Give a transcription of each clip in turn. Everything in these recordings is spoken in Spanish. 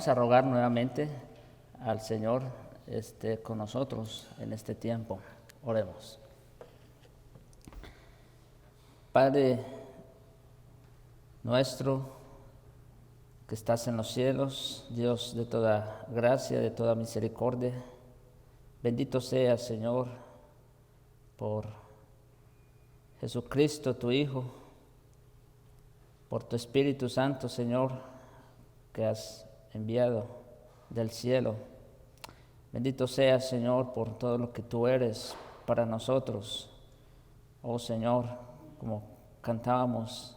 vamos a rogar nuevamente al Señor esté con nosotros en este tiempo. Oremos. Padre nuestro que estás en los cielos, Dios de toda gracia, de toda misericordia, bendito seas, Señor, por Jesucristo, tu Hijo, por tu Espíritu Santo, Señor, que has enviado del cielo. Bendito seas, Señor, por todo lo que tú eres para nosotros. Oh Señor, como cantábamos,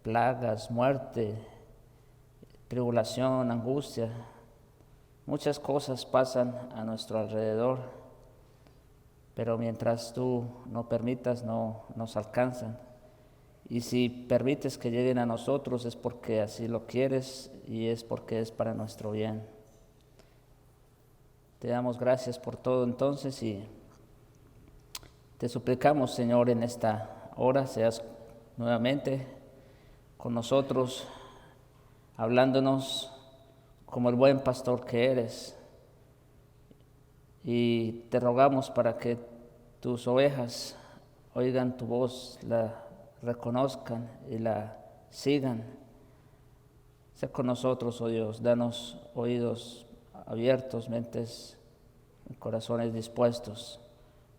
plagas, muerte, tribulación, angustia, muchas cosas pasan a nuestro alrededor, pero mientras tú no permitas, no nos alcanzan. Y si permites que lleguen a nosotros es porque así lo quieres y es porque es para nuestro bien. Te damos gracias por todo entonces y te suplicamos, Señor, en esta hora seas nuevamente con nosotros, hablándonos como el buen pastor que eres. Y te rogamos para que tus ovejas oigan tu voz, la reconozcan y la sigan. Sé con nosotros, oh Dios, danos oídos abiertos, mentes y corazones dispuestos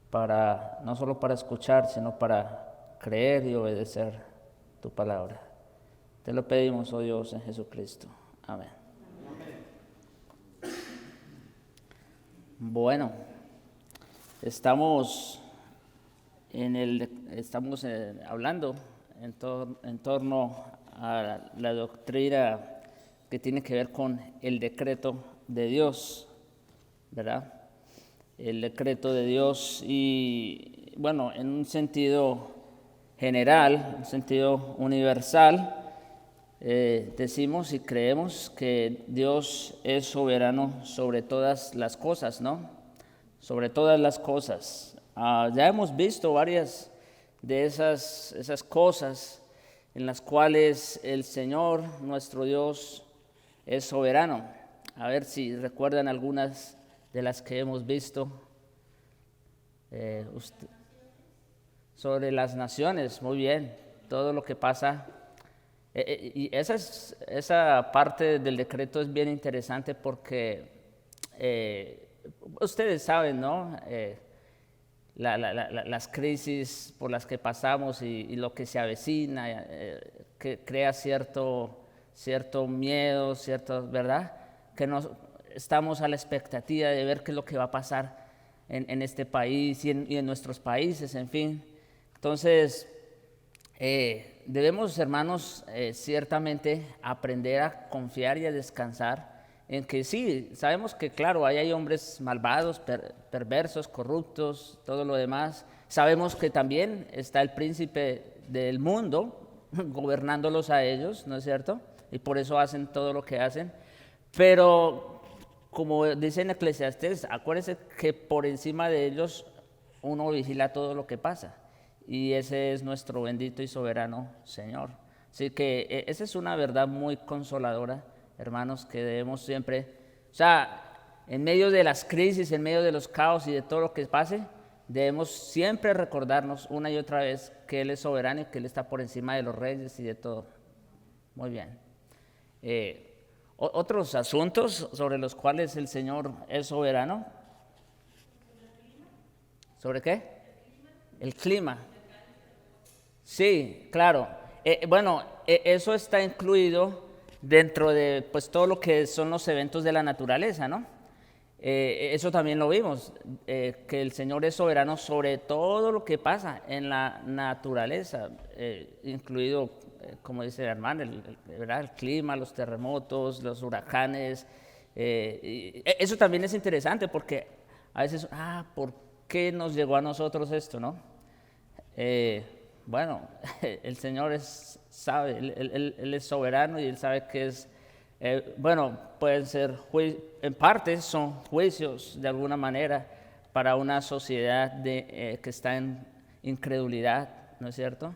para, no solo para escuchar, sino para creer y obedecer tu palabra. Te lo pedimos, oh Dios, en Jesucristo. Amén. Bueno, estamos hablando en torno a la doctrina que tiene que ver con el decreto de Dios, ¿verdad? El decreto de Dios y, bueno, en un sentido general, un sentido universal, decimos y creemos que Dios es soberano sobre todas las cosas, ¿no? Sobre todas las cosas. Ya hemos visto varias de esas cosas en las cuales el Señor, nuestro Dios, es soberano. A ver si recuerdan algunas de las que hemos visto. Sobre las naciones, muy bien, todo lo que pasa. Y esa parte del decreto es bien interesante porque ustedes saben, ¿no? Las crisis por las que pasamos y lo que se avecina, que crea cierto miedo, ¿verdad? Que estamos a la expectativa de ver qué es lo que va a pasar en este país y en nuestros países, en fin. Entonces, debemos, hermanos, ciertamente aprender a confiar y a descansar en que sí, sabemos que claro, hay hombres malvados, perversos, corruptos, todo lo demás. Sabemos que también está el príncipe del mundo gobernándolos a ellos, ¿no es cierto? Y por eso hacen todo lo que hacen. Pero, como dice en Eclesiastés, acuérdense que por encima de ellos uno vigila todo lo que pasa. Y ese es nuestro bendito y soberano Señor. Así que esa es una verdad muy consoladora, hermanos, que debemos siempre, o sea, en medio de las crisis, en medio de los caos y de todo lo que pase, debemos siempre recordarnos una y otra vez que Él es soberano y que Él está por encima de los reyes y de todo. Muy bien. Otros asuntos sobre los cuales el Señor es soberano. ¿Sobre qué? El clima. Sí, claro. Bueno, eso está incluido dentro de pues todo lo que son los eventos de la naturaleza, ¿no? Eso también lo vimos, que el Señor es soberano sobre todo lo que pasa en la naturaleza, incluido, como dice el hermano, ¿verdad? El clima, los terremotos, los huracanes. Eso también es interesante porque a veces, ¿por qué nos llegó a nosotros esto, no? Bueno, el Señor sabe, él es soberano y Él sabe que es, bueno, pueden ser, en parte son juicios de alguna manera para una sociedad que está en incredulidad, ¿no es cierto?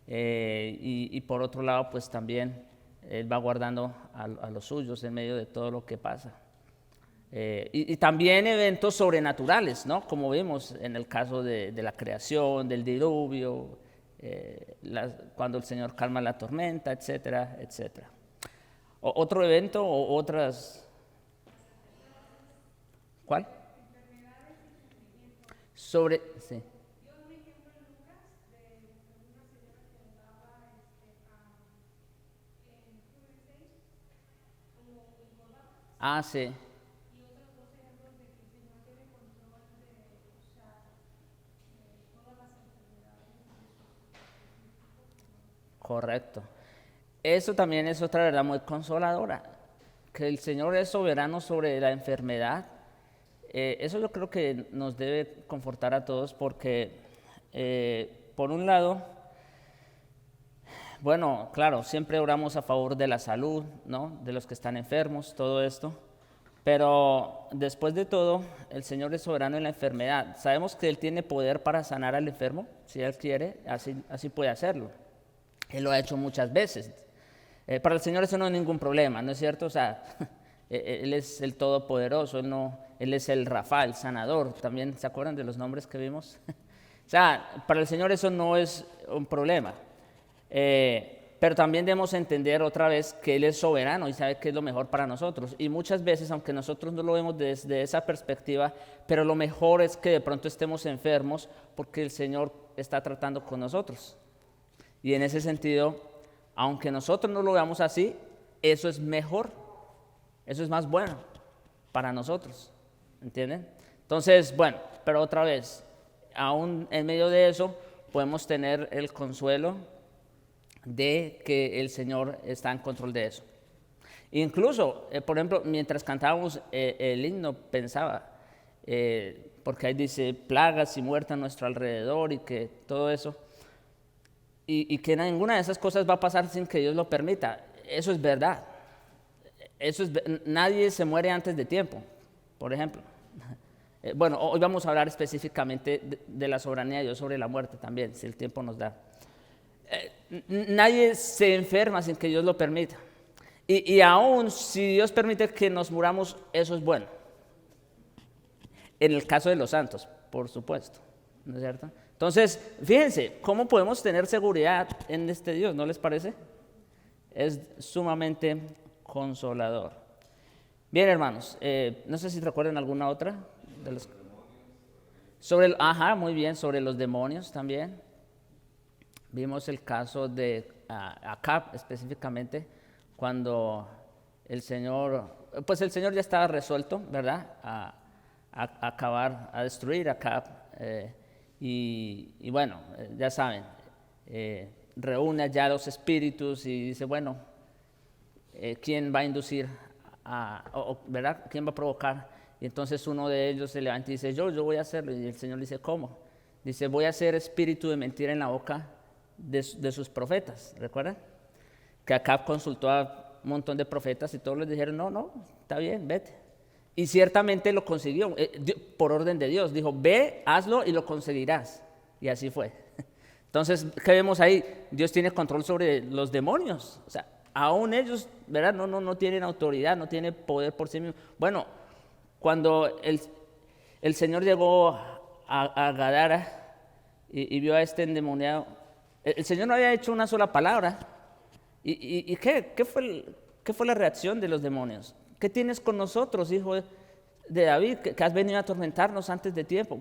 Y por otro lado, pues también Él va guardando a los suyos en medio de todo lo que pasa. Y también eventos sobrenaturales, ¿no? Como vimos en el caso de la creación, del diluvio, cuando el Señor calma la tormenta, etcétera, etcétera. Otro evento o otras... ¿Cuál? Sobre... Sí. Ah, sí. Correcto. Eso también es otra verdad muy consoladora, que el Señor es soberano sobre la enfermedad. Eso yo creo que nos debe confortar a todos porque, por un lado, bueno, claro, siempre oramos a favor de la salud, ¿no? De los que están enfermos, todo esto. Pero después de todo, el Señor es soberano en la enfermedad. Sabemos que Él tiene poder para sanar al enfermo, si Él quiere, así puede hacerlo. Él lo ha hecho muchas veces. Para el Señor eso no es ningún problema, ¿no es cierto? O sea, Él es el Todopoderoso, Él es el Rafa, el sanador. ¿También se acuerdan de los nombres que vimos? O sea, para el Señor eso no es un problema. Pero también debemos entender otra vez que Él es soberano y sabe qué es lo mejor para nosotros. Y muchas veces, aunque nosotros no lo vemos desde esa perspectiva, pero lo mejor es que de pronto estemos enfermos porque el Señor está tratando con nosotros. Y en ese sentido, aunque nosotros no lo veamos así, eso es mejor, eso es más bueno para nosotros, ¿entienden? Entonces, bueno, pero otra vez, aún en medio de eso, podemos tener el consuelo de que el Señor está en control de eso. Incluso, por ejemplo, mientras cantábamos el himno, pensaba, porque ahí dice plagas y muerte a nuestro alrededor y que todo eso, y que ninguna de esas cosas va a pasar sin que Dios lo permita. Eso es verdad. Nadie se muere antes de tiempo, por ejemplo. Bueno, hoy vamos a hablar específicamente de la soberanía de Dios sobre la muerte también, si el tiempo nos da. Nadie se enferma sin que Dios lo permita. Y aún si Dios permite que nos muramos, eso es bueno. En el caso de los santos, por supuesto, ¿no es cierto? Entonces, fíjense, ¿cómo podemos tener seguridad en este Dios? ¿No les parece? Es sumamente consolador. Bien, hermanos, no sé si recuerdan alguna otra de los... muy bien, sobre los demonios también. Vimos el caso de Acab específicamente, cuando el Señor ya estaba resuelto, ¿verdad? A acabar, a destruir a Acab. Y bueno, ya saben, reúne ya los espíritus y dice, bueno, ¿quién va a inducir, ¿verdad? ¿Quién va a provocar? Y entonces uno de ellos se levanta y dice, yo voy a hacerlo. Y el Señor dice, ¿cómo? Dice, voy a hacer espíritu de mentira en la boca de sus profetas. ¿Recuerdan? Que Acab consultó a un montón de profetas y todos les dijeron, no, está bien, vete. Y ciertamente lo consiguió, por orden de Dios. Dijo, ve, hazlo y lo conseguirás. Y así fue. Entonces, ¿qué vemos ahí? Dios tiene control sobre los demonios. O sea, aún ellos, ¿verdad? No tienen autoridad, no tienen poder por sí mismos. Bueno, cuando el Señor llegó a Gadara y vio a este endemoniado, el Señor no había hecho una sola palabra. ¿Y qué fue la reacción de los demonios? ¿Qué tienes con nosotros, hijo de David, que has venido a atormentarnos antes de tiempo?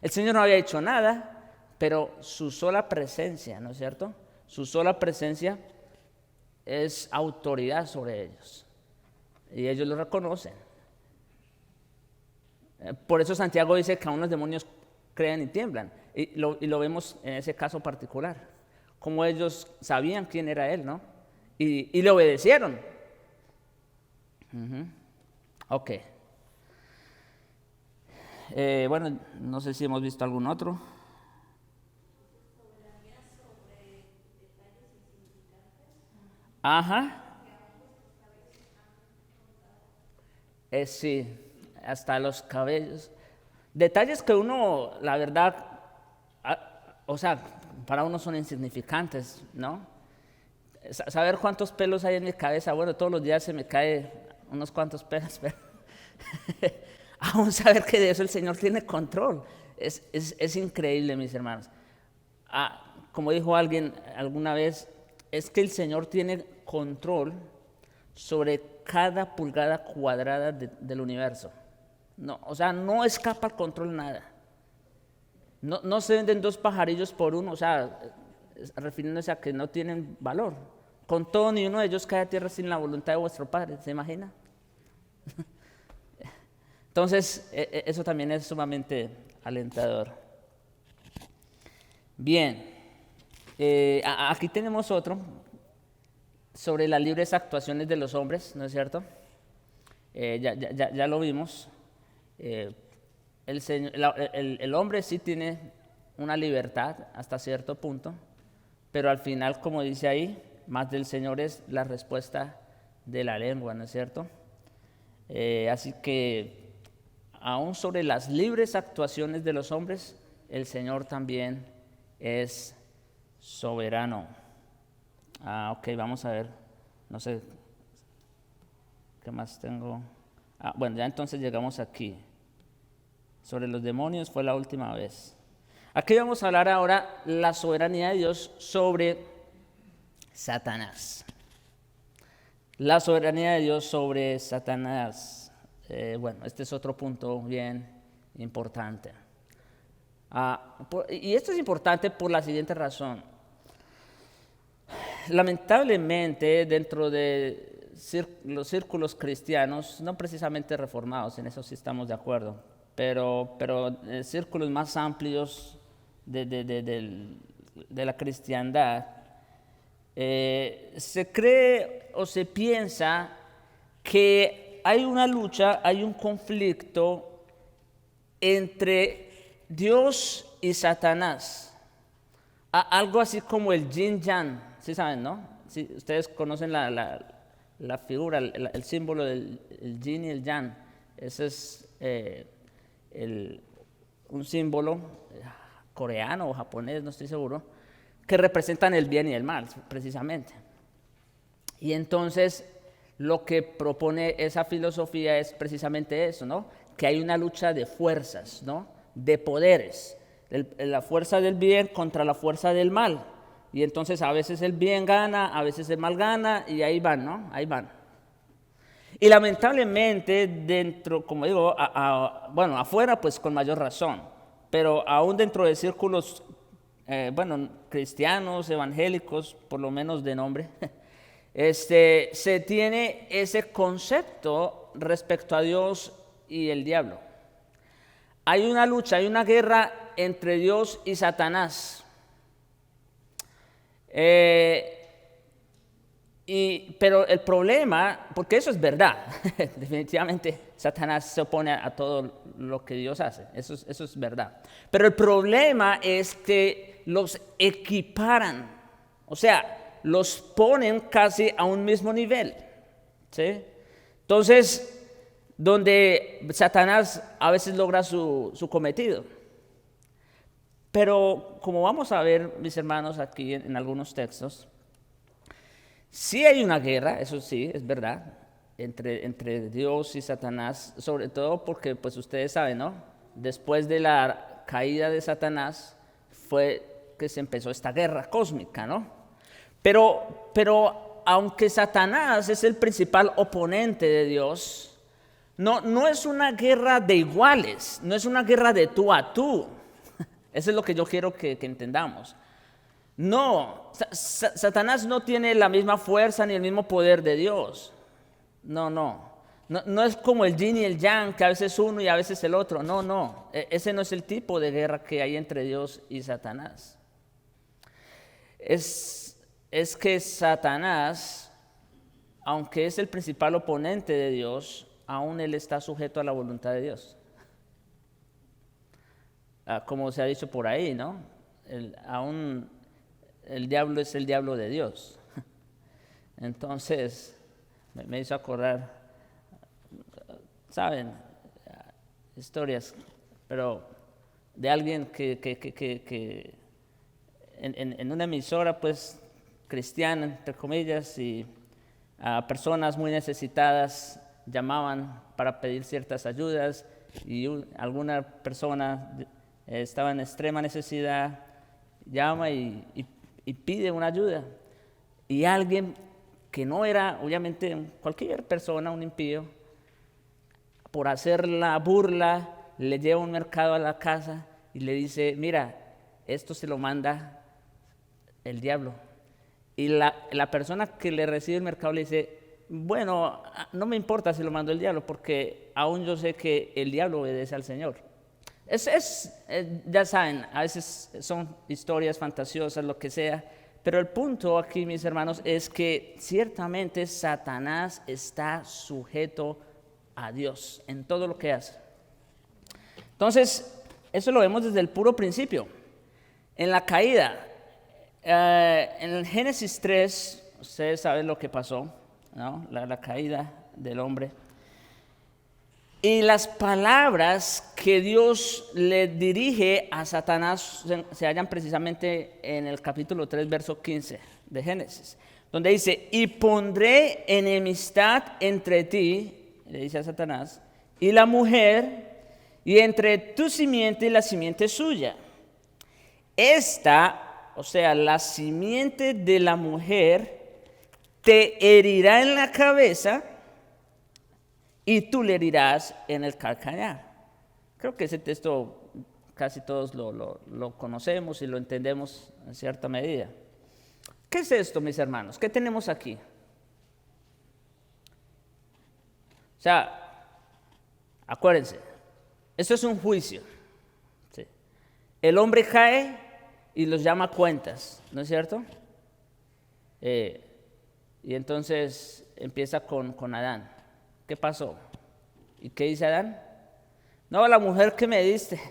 El Señor no había hecho nada, pero su sola presencia, ¿no es cierto? Su sola presencia es autoridad sobre ellos. Y ellos lo reconocen. Por eso Santiago dice que aún los demonios creen y tiemblan. Y lo vemos en ese caso particular. Como ellos sabían quién era Él, ¿no? Y le obedecieron. Ok. Bueno, no sé si hemos visto algún otro. Ajá. Sí, hasta los cabellos. Detalles que uno, la verdad, o sea, para uno son insignificantes, ¿no? saber cuántos pelos hay en mi cabeza, bueno, todos los días se me cae unos cuantos pelos, pero aún saber que de eso el Señor tiene control, es increíble, mis hermanos. Como dijo alguien alguna vez, es que el Señor tiene control sobre cada pulgada cuadrada del universo. No, o sea, no escapa al control nada. No se venden dos pajarillos por uno, o sea, refiriéndose a que no tienen valor. Con todo, ni uno de ellos cae a tierra sin la voluntad de vuestro Padre, ¿se imagina? Entonces, eso también es sumamente alentador. Bien, aquí tenemos otro sobre las libres actuaciones de los hombres, ¿no es cierto? Ya lo vimos. El hombre sí tiene una libertad hasta cierto punto, pero al final, como dice ahí, más del Señor es la respuesta de la lengua, ¿no es cierto? Así que, aún sobre las libres actuaciones de los hombres, el Señor también es soberano. Ok, vamos a ver, no sé, ¿qué más tengo? Bueno, ya entonces llegamos aquí. Sobre los demonios fue la última vez. Aquí vamos a hablar ahora la soberanía de Dios sobre Satanás. La soberanía de Dios sobre Satanás. Bueno, este es otro punto bien importante. Y esto es importante por la siguiente razón. Lamentablemente, dentro de los círculos cristianos, no precisamente reformados, en eso sí estamos de acuerdo, pero círculos más amplios de la cristiandad, se cree o se piensa que hay una lucha, hay un conflicto entre Dios y Satanás, algo así como el yin-yang, ¿sí saben, no? Sí, ustedes conocen la figura, el símbolo del yin y el yang. Ese es un símbolo coreano o japonés, no estoy seguro, que representan el bien y el mal, precisamente. Y entonces, lo que propone esa filosofía es precisamente eso, ¿no? Que hay una lucha de fuerzas, ¿no? De poderes. La fuerza del bien contra la fuerza del mal. Y entonces a veces el bien gana, a veces el mal gana, y ahí van, ¿no? Ahí van. Y lamentablemente dentro, como digo, bueno, afuera pues con mayor razón, pero aún dentro de círculos, bueno, cristianos, evangélicos, por lo menos de nombre, se tiene ese concepto respecto a Dios y el diablo. Hay una lucha, hay una guerra entre Dios y Satanás. Pero el problema, porque eso es verdad, definitivamente Satanás se opone a todo lo que Dios hace, eso es verdad. Pero el problema es que los equiparan, o sea, los ponen casi a un mismo nivel, ¿sí? Entonces, donde Satanás a veces logra su cometido. Pero como vamos a ver, mis hermanos, aquí en algunos textos, sí hay una guerra, eso sí, es verdad, entre Dios y Satanás, sobre todo porque, pues ustedes saben, ¿no? Después de la caída de Satanás fue que se empezó esta guerra cósmica, ¿no? Pero aunque Satanás es el principal oponente de Dios, no es una guerra de iguales, no es una guerra de tú a tú. Eso es lo que yo quiero que entendamos. No, Satanás no tiene la misma fuerza ni el mismo poder de Dios. No es como el yin y el yang, que a veces uno y a veces el otro. No. Ese no es el tipo de guerra que hay entre Dios y Satanás. Es que Satanás, aunque es el principal oponente de Dios, aún él está sujeto a la voluntad de Dios. Como se ha dicho por ahí, ¿no? Aún el diablo es el diablo de Dios. Entonces, me hizo acordar, ¿saben? Historias, pero de alguien que en una emisora, pues, cristiana, entre comillas, y a personas muy necesitadas llamaban para pedir ciertas ayudas y alguna persona estaba en extrema necesidad, llama y pide una ayuda. Y alguien que no era, obviamente, cualquier persona, un impío, por hacer la burla, le lleva un mercado a la casa y le dice, mira, esto se lo manda el diablo. Y la persona que le recibe el mercado le dice, bueno, no me importa si lo mandó el diablo, porque aún yo sé que el diablo obedece al Señor. Ya saben, a veces son historias fantasiosas, lo que sea, pero el punto aquí, mis hermanos, es que ciertamente Satanás está sujeto a Dios en todo lo que hace. Entonces, eso lo vemos desde el puro principio. En la caída, en el Génesis 3, ustedes saben lo que pasó, ¿no? La caída del hombre. Y las palabras que Dios le dirige a Satanás se hallan precisamente en el capítulo 3, verso 15 de Génesis, donde dice, y pondré enemistad entre ti, le dice a Satanás, y la mujer, y entre tu simiente y la simiente suya. Esta, o sea, la simiente de la mujer, te herirá en la cabeza, y tú le herirás en el calcañar. Creo que ese texto casi todos lo conocemos y lo entendemos en cierta medida. ¿Qué es esto, mis hermanos? ¿Qué tenemos aquí? O sea, acuérdense, esto es un juicio. ¿Sí? El hombre cae y los llama a cuentas, ¿no es cierto? Y entonces empieza con Adán. ¿Qué pasó? ¿Y qué dice Adán? No, la mujer que me diste.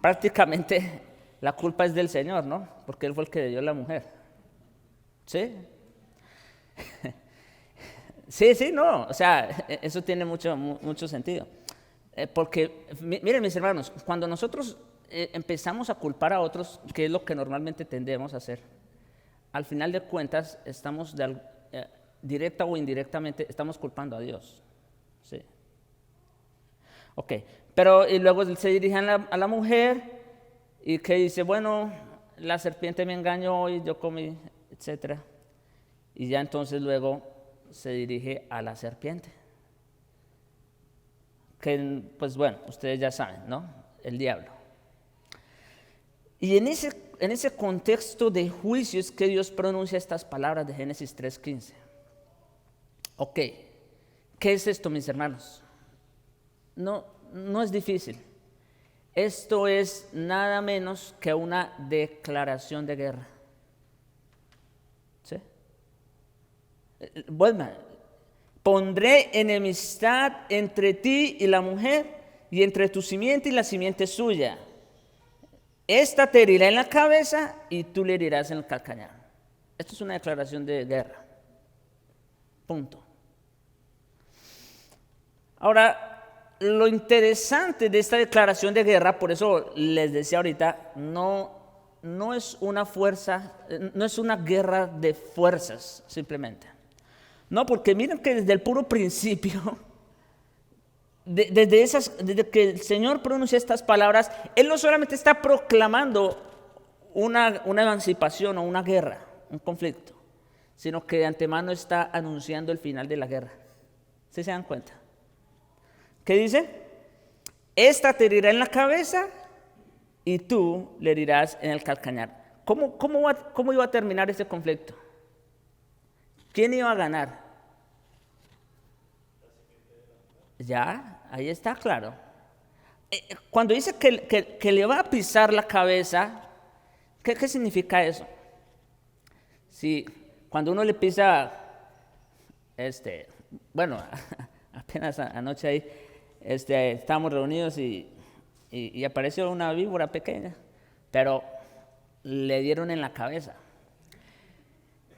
Prácticamente la culpa es del Señor, ¿no? Porque Él fue el que le dio la mujer. ¿Sí? Sí, no. O sea, eso tiene mucho sentido. Porque, miren mis hermanos, cuando nosotros empezamos a culpar a otros, que es lo que normalmente tendemos a hacer, al final de cuentas estamos directa o indirectamente estamos culpando a Dios. Sí. Ok, pero y luego se dirige a la mujer y que dice, bueno, la serpiente me engañó y yo comí, etc. Y ya entonces luego se dirige a la serpiente. Que, pues bueno, ustedes ya saben, ¿no? El diablo. Y en ese contexto de juicio es que Dios pronuncia estas palabras de Génesis 3:15. Ok, ¿qué es esto, mis hermanos? No es difícil. Esto es nada menos que una declaración de guerra. ¿Sí? Vuelva. Pondré enemistad entre ti y la mujer, y entre tu simiente y la simiente suya. Esta te herirá en la cabeza y tú le herirás en el calcañar. Esto es una declaración de guerra. Punto. Ahora, lo interesante de esta declaración de guerra, por eso les decía ahorita, no es una guerra de fuerzas simplemente. No, porque miren que desde el puro principio, desde que el Señor pronuncia estas palabras, Él no solamente está proclamando una emancipación o una guerra, un conflicto, sino que de antemano está anunciando el final de la guerra. ¿Sí se dan cuenta? ¿Qué dice? Esta te herirá en la cabeza y tú le herirás en el calcañar. ¿Cómo iba a terminar ese conflicto? ¿Quién iba a ganar? Ya, ahí está claro. Cuando dice que le va a pisar la cabeza, ¿qué significa eso? Si cuando uno le pisa, bueno, apenas anoche ahí, estábamos reunidos y apareció una víbora pequeña, pero le dieron en la cabeza.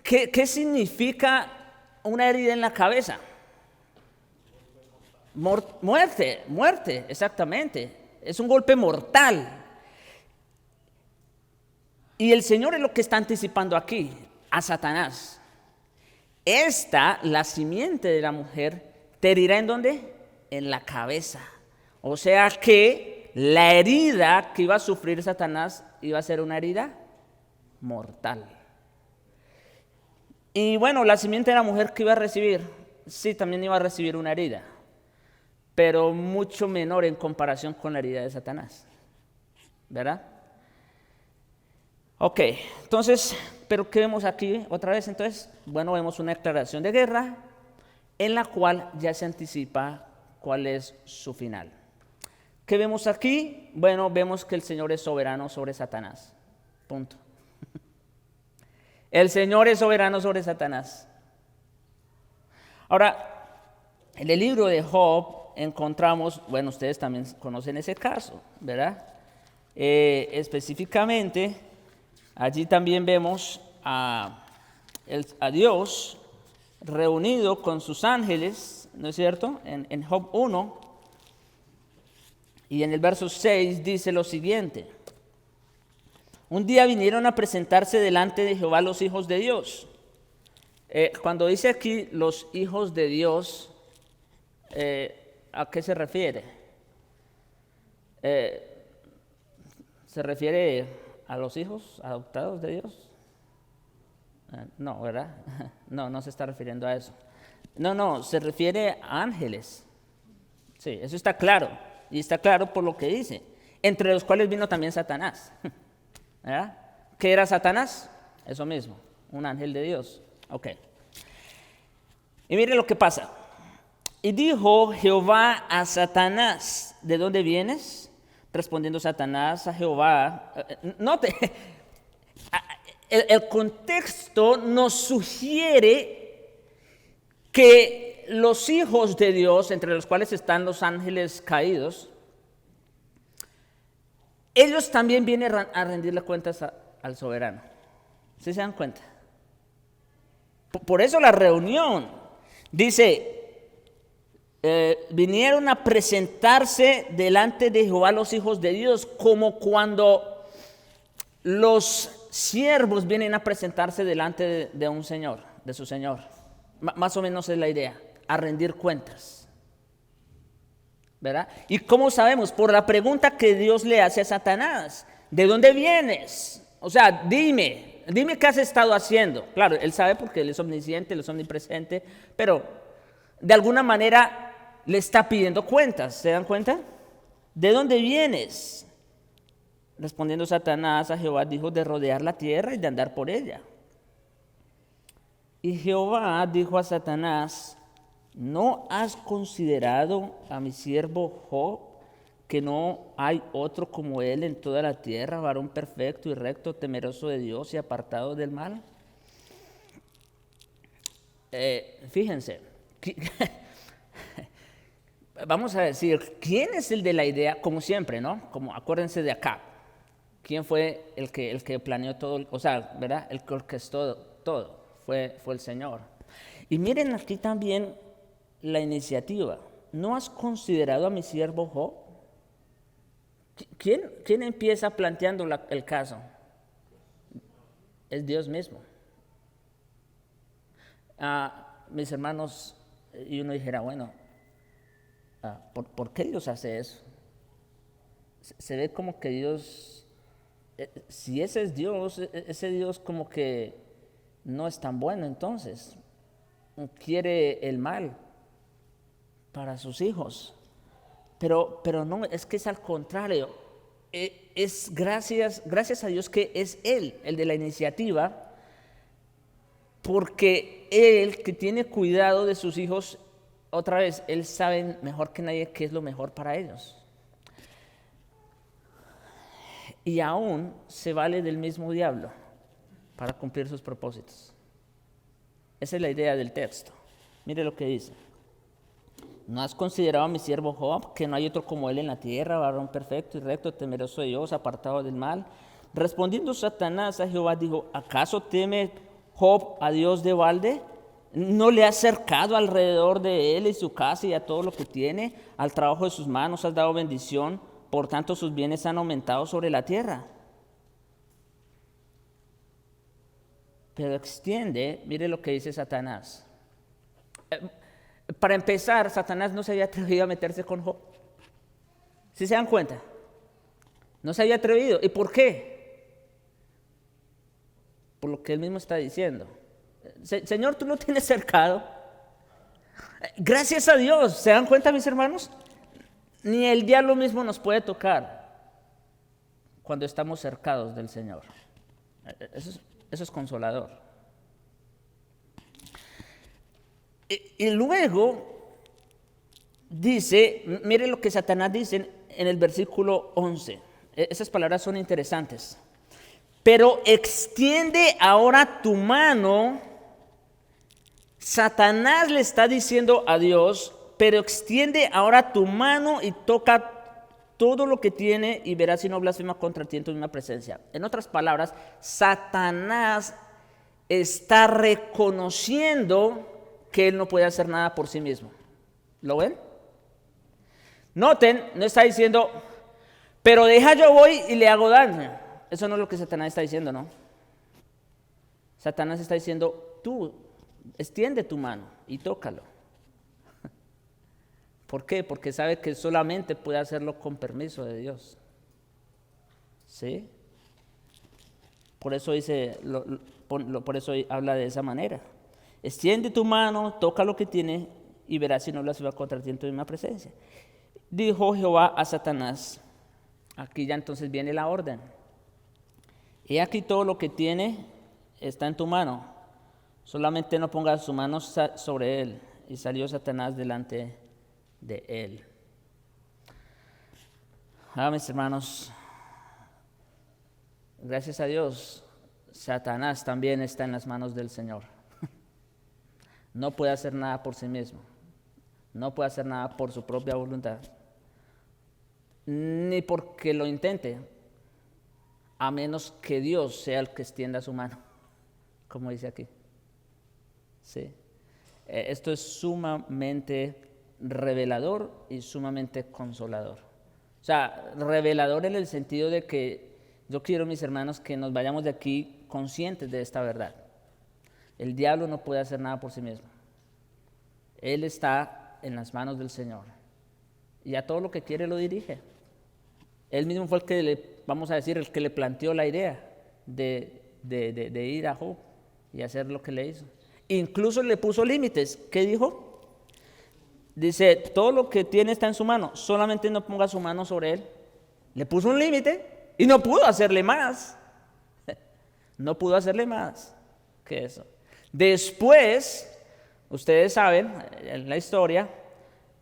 ¿Qué significa una herida en la cabeza? Muerte, exactamente. Es un golpe mortal. Y el Señor es lo que está anticipando aquí. a Satanás. Esta, la simiente de la mujer, te herirá ¿en dónde? En la cabeza. O sea que la herida que iba a sufrir Satanás iba a ser una herida mortal. Y bueno, la simiente de la mujer que iba a recibir, sí, también iba a recibir una herida, pero mucho menor en comparación con la herida de Satanás. ¿Verdad? Ok, entonces, ¿pero qué vemos aquí otra vez? Entonces, bueno, vemos una declaración de guerra en la cual ya se anticipa cuál es su final. ¿Qué vemos aquí? Bueno, vemos que el Señor es soberano sobre Satanás. Punto. El Señor es soberano sobre Satanás. Ahora, en el libro de Job encontramos, bueno, ustedes también conocen ese caso, ¿verdad? Específicamente, allí también vemos a Dios reunido con sus ángeles, ¿no es cierto? En Job 1, y en el verso 6 dice lo siguiente: un día vinieron a presentarse delante de Jehová los hijos de Dios. Cuando dice aquí los hijos de Dios, ¿a qué se refiere? ¿Se refiere a los hijos adoptados de Dios? No, ¿verdad? No se está refiriendo a eso. No, se refiere a ángeles. Sí, eso está claro. Y está claro por lo que dice. Entre los cuales vino también Satanás. ¿Verdad? ¿Qué era Satanás? Eso mismo, un ángel de Dios. Ok. Y mire lo que pasa. Y dijo Jehová a Satanás: ¿de dónde vienes? Respondiendo Satanás a Jehová. Note, el contexto nos sugiere que los hijos de Dios, entre los cuales están los ángeles caídos, ellos también vienen a rendirle cuentas al soberano. ¿Sí se dan cuenta? Por eso la reunión dice, vinieron a presentarse delante de Jehová los hijos de Dios, como cuando los siervos vienen a presentarse delante de un señor, de su señor. Más o menos es la idea, a rendir cuentas. ¿Verdad? ¿Y cómo sabemos? Por la pregunta que Dios le hace a Satanás: ¿de dónde vienes? O sea, dime qué has estado haciendo. Claro, él sabe porque él es omnisciente, él es omnipresente, pero de alguna manera le está pidiendo cuentas. ¿Se dan cuenta? ¿De dónde vienes? Respondiendo Satanás a Jehová, dijo: de rodear la tierra y de andar por ella. Y Jehová dijo a Satanás: ¿no has considerado a mi siervo Job, que no hay otro como él en toda la tierra, varón perfecto y recto, temeroso de Dios y apartado del mal? Fíjense, vamos a decir, ¿quién es el de la idea? Como siempre, ¿no? Como acuérdense de acá. ¿Quién fue el que planeó todo? O sea, ¿verdad? El que orquestó todo. Fue el Señor. Y miren aquí también la iniciativa. ¿No has considerado a mi siervo Job? ¿Quién empieza planteando el caso? Es Dios mismo. Mis hermanos, y uno dijera, bueno, ¿por qué Dios hace eso? Se ve como que Dios, si ese es Dios, ese Dios como que no es tan bueno, entonces quiere el mal para sus hijos. Pero no, es que es al contrario. Es gracias a Dios que es Él, el de la iniciativa, porque Él, que tiene cuidado de sus hijos, otra vez, Él sabe mejor que nadie qué es lo mejor para ellos. Y aún se vale del mismo diablo para cumplir sus propósitos. Esa es la idea del texto. Mire lo que dice: ¿no has considerado a mi siervo Job, que no hay otro como él en la tierra, varón perfecto y recto, temeroso de Dios, apartado del mal? Respondiendo Satanás a Jehová, dijo: ¿acaso teme Job a Dios de balde? ¿No le has cercado alrededor de él y su casa y a todo lo que tiene? Al trabajo de sus manos has dado bendición, por tanto sus bienes han aumentado sobre la tierra. pero extiende, mire lo que dice Satanás. Para empezar, Satanás no se había atrevido a meterse con Job. ¿Sí se dan cuenta? No se había atrevido. ¿Y por qué? Por lo que él mismo está diciendo. Señor, tú no tienes cercado. Gracias a Dios, ¿se dan cuenta, mis hermanos? Ni el diablo mismo nos puede tocar cuando estamos cercados del Señor. Eso es consolador. Y luego dice, mire lo que Satanás dice en el versículo 11. Esas palabras son interesantes. Pero extiende ahora tu mano. Satanás le está diciendo a Dios, pero extiende ahora tu mano y toca todo lo que tiene y verás si no blasfema contra ti en tu misma presencia. En otras palabras, Satanás está reconociendo que él no puede hacer nada por sí mismo. ¿Lo ven? Noten, no está diciendo, pero deja yo voy y le hago daño. Eso no es lo que Satanás está diciendo, ¿no? Satanás está diciendo, tú extiende tu mano y tócalo. ¿Por qué? Porque sabe que solamente puede hacerlo con permiso de Dios. ¿Sí? Por eso dice, por eso habla de esa manera. Extiende tu mano, toca lo que tiene y verás si no blasfema contra ti en tu misma presencia. Dijo Jehová a Satanás, aquí ya entonces viene la orden. He aquí todo lo que tiene está en tu mano, solamente no pongas su mano sobre él. Y salió Satanás delante de él. Mis hermanos, gracias a Dios, Satanás también está en las manos del Señor. No puede hacer nada por sí mismo, no puede hacer nada por su propia voluntad, ni porque lo intente, a menos que Dios sea el que extienda su mano, como dice aquí. Sí. Esto es sumamente revelador y sumamente consolador. O sea, revelador en el sentido de que yo quiero, mis hermanos, que nos vayamos de aquí conscientes de esta verdad. El diablo no puede hacer nada por sí mismo. Él está en las manos del Señor. Y a todo lo que quiere lo dirige. Él mismo fue el que el que le planteó la idea de ir a Job y hacer lo que le hizo. Incluso le puso límites. ¿Qué dijo? Dice, todo lo que tiene está en su mano, solamente no ponga su mano sobre él. Le puso un límite y no pudo hacerle más. No pudo hacerle más que eso. Después, ustedes saben, en la historia,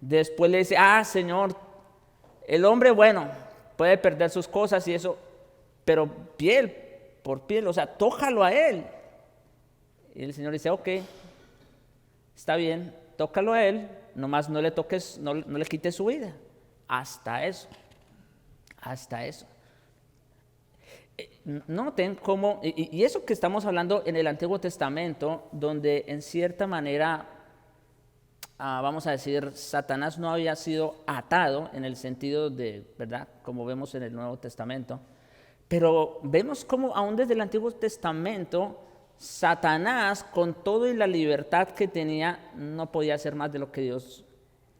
después le dice, Señor, el hombre, bueno, puede perder sus cosas y eso, pero piel por piel, o sea, tócalo a él. Y el Señor dice, ok, está bien, tócalo a él, nomás no le toques, no le quites su vida. Hasta eso. Noten cómo, y eso que estamos hablando en el Antiguo Testamento, donde en cierta manera, vamos a decir, Satanás no había sido atado en el sentido de, ¿verdad? Como vemos en el Nuevo Testamento. Pero vemos cómo aún desde el Antiguo Testamento, Satanás, con todo y la libertad que tenía, no podía hacer más de lo que Dios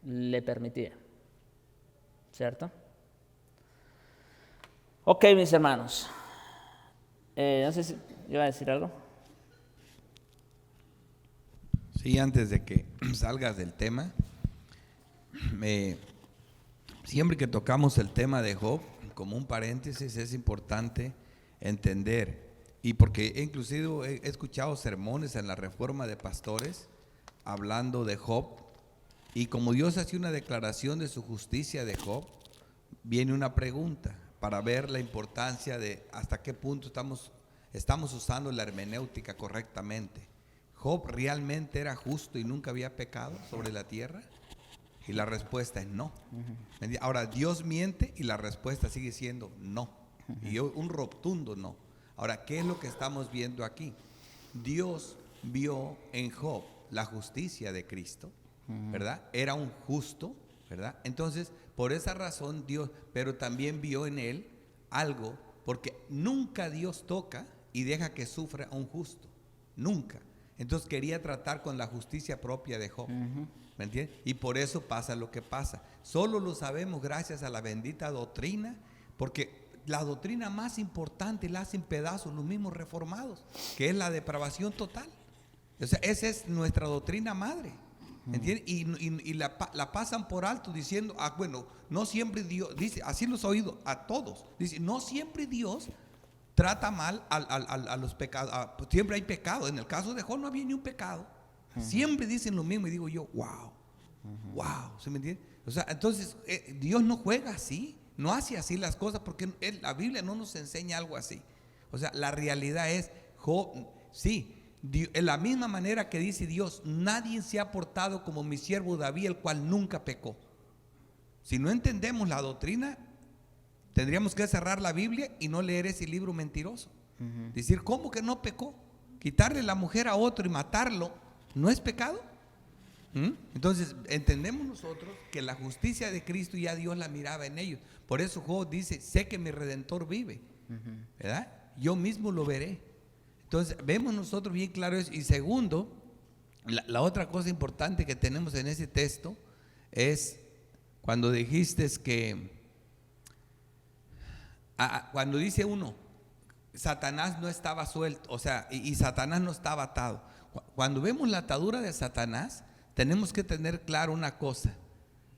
le permitía. ¿Cierto? Ok, mis hermanos. No sé si iba a decir algo. Sí, antes de que salgas del tema, siempre que tocamos el tema de Job, como un paréntesis, es importante entender, y porque inclusive he escuchado sermones en la Reforma de pastores hablando de Job, y como Dios hace una declaración de su justicia de Job, viene una pregunta para ver la importancia de hasta qué punto estamos usando la hermenéutica correctamente. ¿Job realmente era justo y nunca había pecado sobre la tierra? Y la respuesta es no. Ahora, Dios miente y la respuesta sigue siendo no. Y un rotundo no. Ahora, ¿qué es lo que estamos viendo aquí? Dios vio en Job la justicia de Cristo, ¿verdad? Era un justo, ¿verdad? Entonces, por esa razón Dios, pero también vio en él algo, porque nunca Dios toca y deja que sufra a un justo. nunca. Entonces quería tratar con la justicia propia de Job. ¿Me entiendes? Y por eso pasa lo que pasa. Solo lo sabemos gracias a la bendita doctrina, porque la doctrina más importante la hacen pedazos los mismos reformados, que es la depravación total. O sea, esa es nuestra doctrina madre. ¿Entiendes? Y la pasan por alto diciendo, bueno, no siempre Dios, dice, así los he oído a todos, dice, no siempre Dios trata mal a los pecados, siempre hay pecado. En el caso de Job no había ni un pecado. Siempre dicen lo mismo y digo yo, wow, ¿se me entiende? O sea, entonces Dios no juega así, no hace así las cosas, porque la Biblia no nos enseña algo así. O sea, la realidad es, Job, sí, en la misma manera que dice Dios, nadie se ha portado como mi siervo David, el cual nunca pecó. Si no entendemos la doctrina, tendríamos que cerrar la Biblia y no leer ese libro mentiroso. Decir, ¿cómo que no pecó? Quitarle la mujer a otro y matarlo, ¿no es pecado? Entonces entendemos nosotros que la justicia de Cristo ya Dios la miraba en ellos. Por eso Job dice, sé que mi Redentor vive, ¿verdad? Yo mismo lo veré. Entonces vemos nosotros bien claro eso. Y segundo, la otra cosa importante que tenemos en ese texto es cuando dijiste que cuando dice uno, Satanás no estaba suelto, o sea, y Satanás no estaba atado. Cuando vemos la atadura de Satanás, tenemos que tener claro una cosa,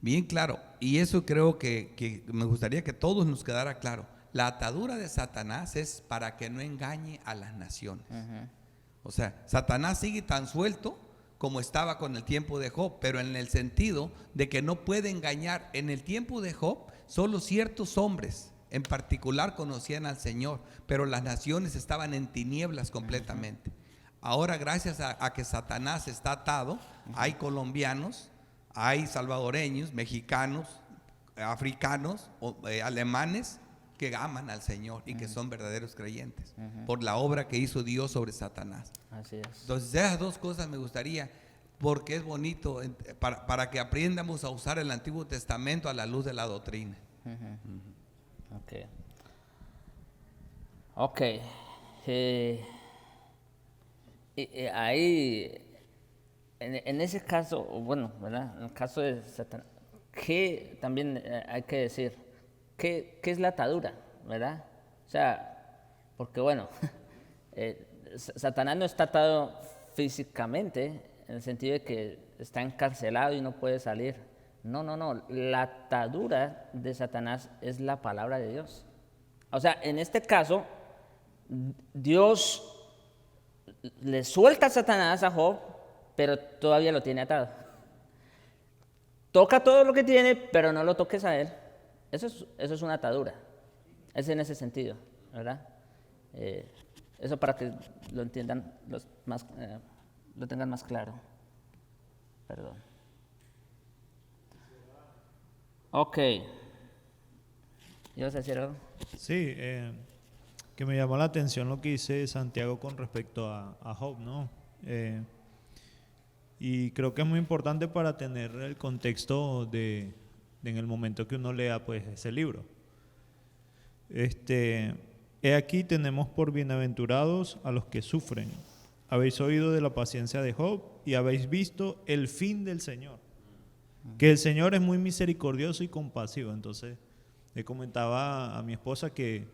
bien claro, y eso creo que me gustaría que todos nos quedara claro. La atadura de Satanás es para que no engañe a las naciones. O sea, Satanás sigue tan suelto como estaba con el tiempo de Job, pero en el sentido de que no puede engañar. En el tiempo de Job, solo ciertos hombres en particular conocían al Señor, pero las naciones estaban en tinieblas completamente. Ahora, gracias a que Satanás está atado, hay colombianos, hay salvadoreños, mexicanos, africanos, alemanes que aman al Señor y que son verdaderos creyentes por la obra que hizo Dios sobre Satanás. Así es. Entonces, esas dos cosas me gustaría, porque es bonito para que aprendamos a usar el Antiguo Testamento a la luz de la doctrina. Ok. Ahí, en ese caso, bueno, ¿verdad? En el caso de Satanás, ¿qué también hay que decir? ¿Qué es la atadura? ¿Verdad? O sea, porque bueno, Satanás no está atado físicamente, en el sentido de que está encarcelado y no puede salir. No. La atadura de Satanás es la palabra de Dios. O sea, en este caso, Dios le suelta a Satanás a Job, pero todavía lo tiene atado. Toca todo lo que tiene, pero no lo toques a él. Eso es una atadura. Es en ese sentido, ¿verdad? Eso para que lo entiendan lo tengan más claro. Perdón. Ok. ¿Ibas a decir algo? Sí, que me llamó la atención lo que dice Santiago con respecto a Job, ¿no? Y creo que es muy importante para tener el contexto en el momento que uno lea pues ese libro. He aquí tenemos por bienaventurados a los que sufren. Habéis oído de la paciencia de Job y habéis visto el fin del Señor. Que el Señor es muy misericordioso y compasivo. Entonces, le comentaba a mi esposa que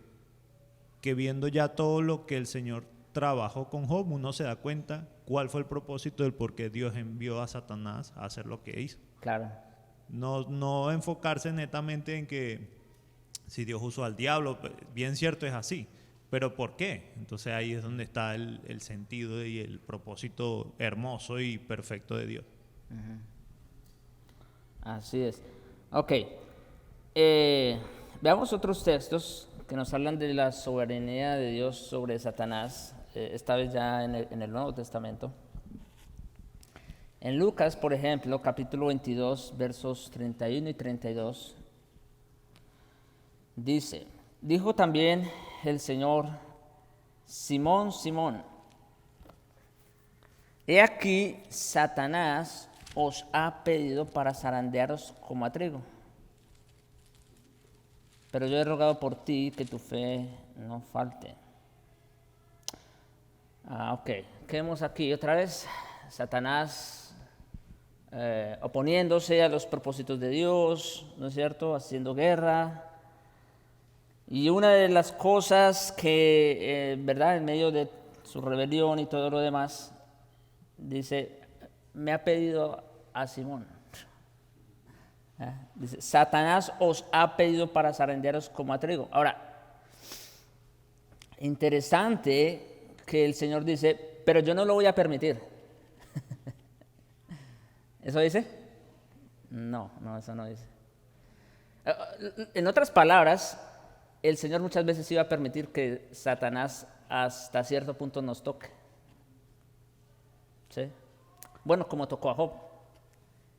viendo ya todo lo que el Señor trabajó con Job, uno se da cuenta cuál fue el propósito del por qué Dios envió a Satanás a hacer lo que hizo. Claro. No enfocarse netamente en que si Dios usó al diablo, bien cierto es así, pero ¿por qué? Entonces ahí es donde está el sentido y el propósito hermoso y perfecto de Dios. Así es. Ok. Veamos otros textos que nos hablan de la soberanía de Dios sobre Satanás, esta vez ya en el Nuevo Testamento. En Lucas, por ejemplo, capítulo 22, versos 31 y 32, dice, dijo también el Señor, Simón, Simón, he aquí Satanás os ha pedido para zarandearos como a trigo. Pero yo he rogado por ti que tu fe no falte. Ok. ¿Qué vemos aquí? Otra vez, Satanás oponiéndose a los propósitos de Dios, ¿no es cierto? Haciendo guerra. Y una de las cosas que, ¿verdad? En medio de su rebelión y todo lo demás, dice, me ha pedido a Simón. Dice, Satanás os ha pedido para zarandearos como a trigo. Ahora, interesante que el Señor dice, pero yo no lo voy a permitir. ¿Eso dice? No, eso no dice. En otras palabras, el Señor muchas veces iba a permitir que Satanás hasta cierto punto nos toque. ¿Sí? Bueno, como tocó a Job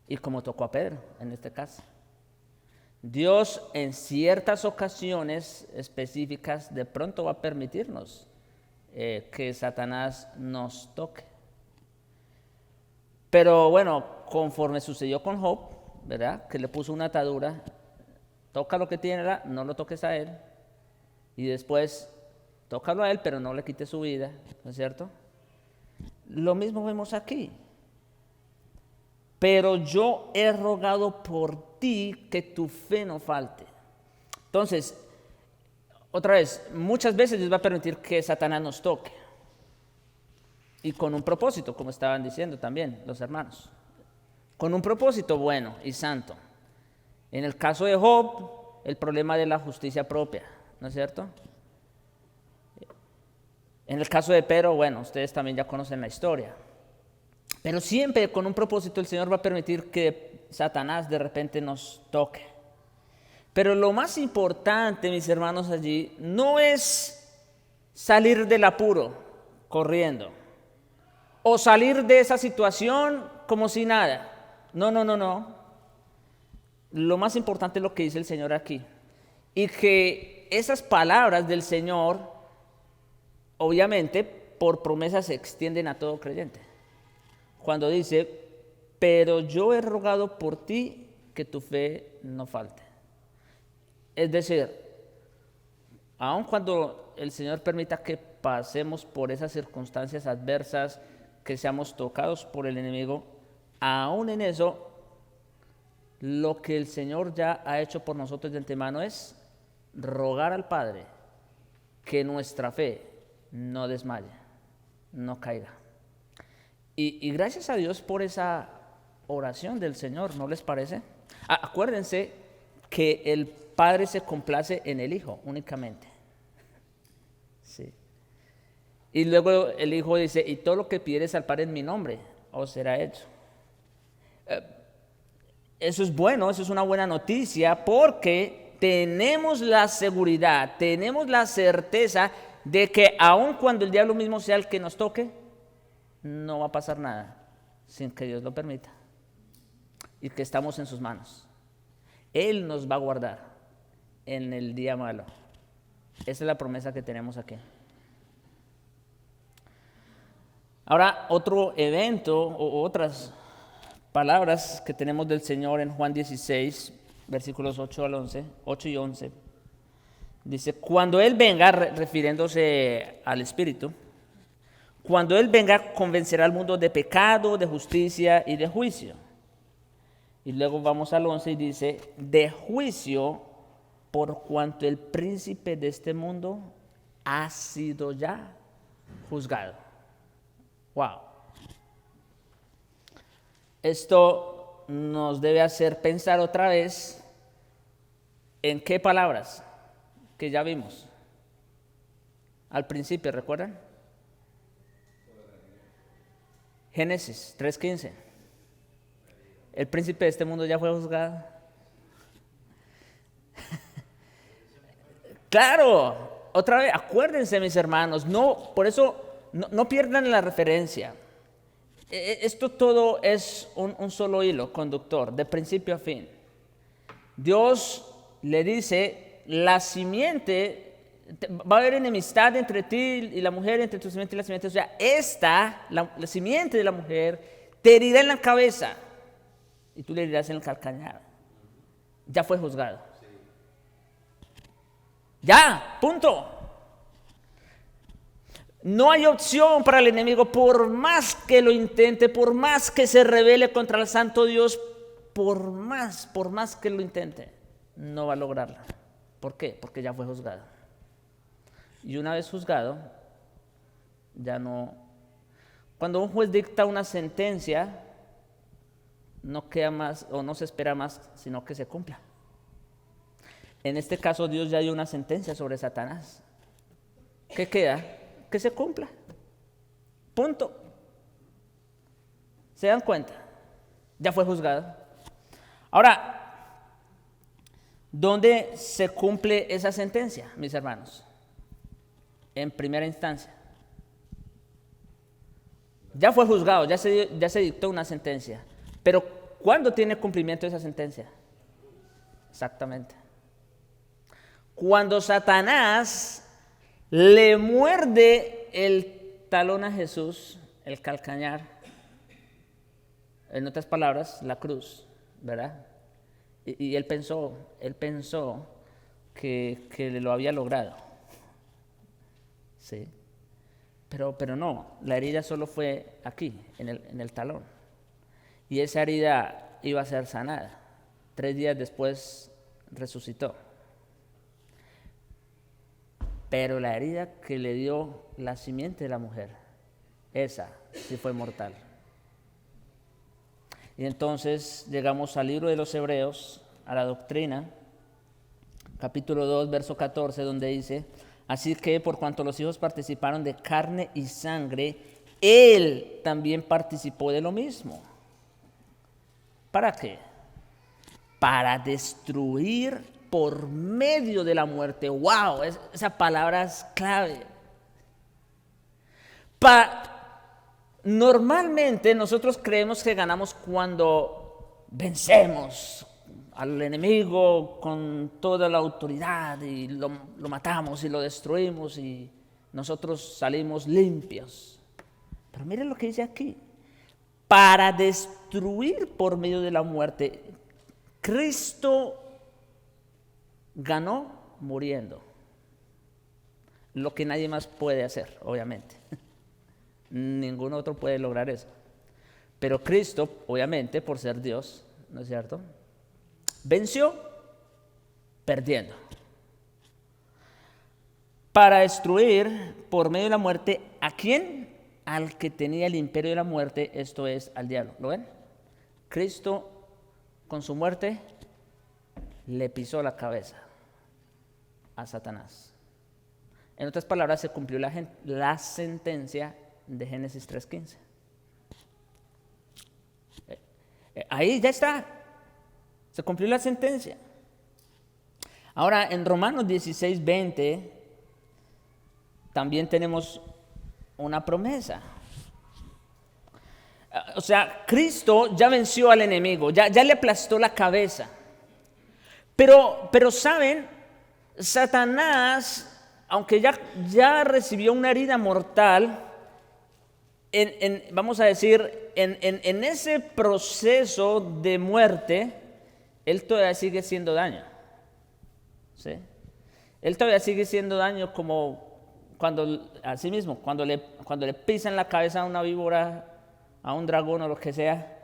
y como tocó a Pedro en este caso. Dios en ciertas ocasiones específicas de pronto va a permitirnos que Satanás nos toque. Pero bueno, conforme sucedió con Job, ¿verdad? Que le puso una atadura, toca lo que tiene, no lo toques a él, y después tócalo a él, pero no le quites su vida, ¿no es cierto? Lo mismo vemos aquí. Pero yo he rogado por ti que tu fe no falte. Entonces, otra vez, muchas veces Dios va a permitir que Satanás nos toque. Y con un propósito, como estaban diciendo también los hermanos. Con un propósito bueno y santo. En el caso de Job, el problema de la justicia propia, ¿no es cierto? En el caso de Pedro, bueno, ustedes también ya conocen la historia. Pero siempre con un propósito el Señor va a permitir que Satanás de repente nos toque. Pero lo más importante, mis hermanos, allí no es salir del apuro corriendo o salir de esa situación como si nada. No. Lo más importante es lo que dice el Señor aquí. Y que esas palabras del Señor, obviamente, por promesa se extienden a todo creyente. Cuando dice, pero yo he rogado por ti que tu fe no falte. Es decir, aun cuando el Señor permita que pasemos por esas circunstancias adversas, que seamos tocados por el enemigo, aún en eso, lo que el Señor ya ha hecho por nosotros de antemano es rogar al Padre que nuestra fe no desmaye, no caiga. Y gracias a Dios por esa oración del Señor, ¿no les parece? Acuérdense que el Padre se complace en el Hijo únicamente. Sí. Y luego el Hijo dice, y todo lo que pidieres al Padre en mi nombre, os será hecho. Eso es bueno, eso es una buena noticia, porque tenemos la seguridad, tenemos la certeza de que aun cuando el diablo mismo sea el que nos toque, no va a pasar nada sin que Dios lo permita y que estamos en sus manos. Él nos va a guardar en el día malo. Esa es la promesa que tenemos aquí. Ahora, otro evento o otras palabras que tenemos del Señor en Juan 16, versículos 8 y 11. Dice, cuando Él venga, refiriéndose al Espíritu, cuando Él venga, convencerá al mundo de pecado, de justicia y de juicio. Y luego vamos al 11 y dice, de juicio, por cuanto el príncipe de este mundo ha sido ya juzgado. Wow. Esto nos debe hacer pensar otra vez en qué palabras que ya vimos al principio, ¿recuerdan? Génesis 3:15. El príncipe de este mundo ya fue juzgado. Claro, otra vez, acuérdense, mis hermanos, por eso no pierdan la referencia. Esto todo es un solo hilo conductor, de principio a fin. Dios le dice, la simiente, va a haber enemistad entre ti y la mujer, entre tu simiente y la simiente. O sea, la simiente de la mujer, te herirá en la cabeza y tú le herirás en el calcañar. Ya fue juzgado. Ya, punto. No hay opción para el enemigo, por más que lo intente, por más que se rebele contra el santo Dios, por más que lo intente, no va a lograrlo. ¿Por qué? Porque ya fue juzgado. Y una vez juzgado, ya no. Cuando un juez dicta una sentencia, no queda más o no se espera más, sino que se cumpla. En este caso, Dios ya dio una sentencia sobre Satanás. ¿Qué queda? Que se cumpla. Punto. ¿Se dan cuenta? Ya fue juzgado. Ahora, ¿dónde se cumple esa sentencia, mis hermanos? En primera instancia. Ya fue juzgado, ya se dictó una sentencia. Pero ¿cuándo tiene cumplimiento esa sentencia? Exactamente. Cuando Satanás le muerde el talón a Jesús, el calcañar, en otras palabras, la cruz, ¿verdad? Y él pensó que lo había logrado. Sí. Pero no, la herida solo fue aquí, en el talón. Y esa herida iba a ser sanada. 3 días después resucitó. Pero la herida que le dio la simiente de la mujer, esa sí fue mortal. Y entonces llegamos al libro de los Hebreos, a la doctrina, capítulo 2, verso 14, donde dice: así que por cuanto los hijos participaron de carne y sangre, él también participó de lo mismo. ¿Para qué? Para destruir por medio de la muerte. ¡Wow! Esa palabra es clave. Normalmente nosotros creemos que ganamos cuando vencemos al enemigo con toda la autoridad y lo matamos y lo destruimos y nosotros salimos limpios. Pero miren lo que dice aquí: para destruir por medio de la muerte. Cristo ganó muriendo, lo que nadie más puede hacer, obviamente. Ningún otro puede lograr eso. Pero Cristo, obviamente, por ser Dios, ¿no es cierto?, venció perdiendo. Para destruir por medio de la muerte, ¿a quién? Al que tenía el imperio de la muerte, esto es, al diablo. ¿Lo ven? Cristo, con su muerte, le pisó la cabeza a Satanás. En otras palabras, se cumplió la sentencia de Génesis 3:15. Ahí ya está. Se cumplió la sentencia. Ahora, en Romanos 16:20 también tenemos una promesa. O sea, Cristo ya venció al enemigo, ya le aplastó la cabeza. Pero ¿saben? Satanás, aunque ya recibió una herida mortal, vamos a decir, en ese proceso de muerte, él todavía sigue haciendo daño. ¿Sí? Él todavía sigue haciendo daño, como cuando le pisan la cabeza a una víbora, a un dragón o lo que sea.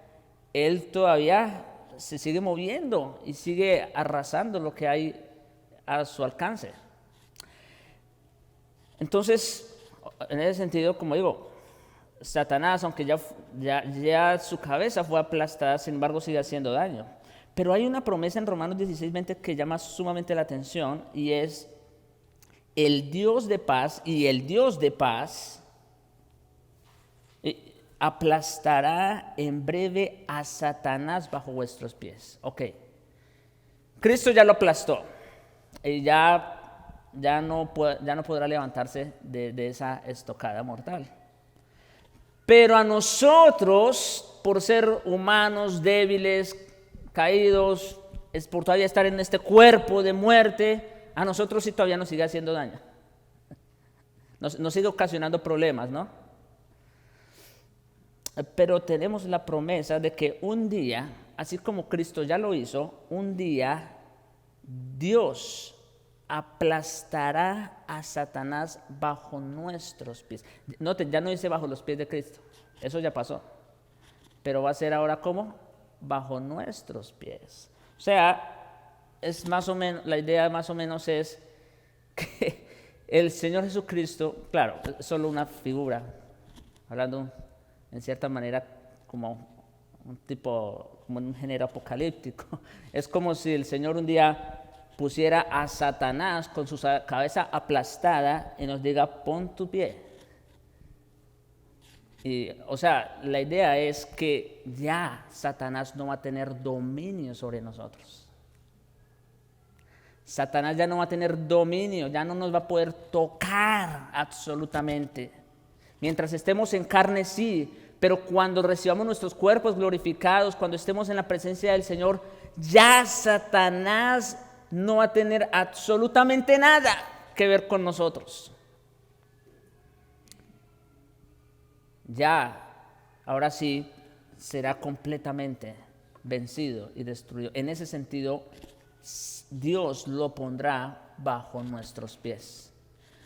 Él todavía se sigue moviendo y sigue arrasando lo que hay a su alcance. Entonces, en ese sentido, como digo, Satanás, aunque ya su cabeza fue aplastada, sin embargo sigue haciendo daño. Pero hay una promesa en Romanos 16:20 que llama sumamente la atención, y es: el Dios de paz, y el Dios de paz aplastará en breve a Satanás bajo vuestros pies. Ok, Cristo ya lo aplastó y ya no podrá levantarse de esa estocada mortal. Pero a nosotros, por ser humanos, débiles, caídos, es por todavía estar en este cuerpo de muerte, a nosotros sí todavía nos sigue haciendo daño. Nos sigue ocasionando problemas, ¿no? Pero tenemos la promesa de que un día, así como Cristo ya lo hizo, un día Dios aplastará a Satanás bajo nuestros pies. Noten, ya no dice bajo los pies de Cristo, eso ya pasó, pero va a ser ahora ¿cómo? Bajo nuestros pies. O sea, es más o menos, la idea más o menos es que el Señor Jesucristo, claro, es solo una figura, hablando en cierta manera como un tipo, como un género apocalíptico. Es como si el Señor un día pusiera a Satanás con su cabeza aplastada y nos diga, pon tu pie. Y, o sea, la idea es que ya Satanás no va a tener dominio sobre nosotros. Satanás ya no va a tener dominio, ya no nos va a poder tocar absolutamente. Mientras estemos en carne, sí, pero cuando recibamos nuestros cuerpos glorificados, cuando estemos en la presencia del Señor, ya Satanás no va a tener absolutamente nada que ver con nosotros. Ya, ahora sí, será completamente vencido y destruido. En ese sentido, Dios lo pondrá bajo nuestros pies.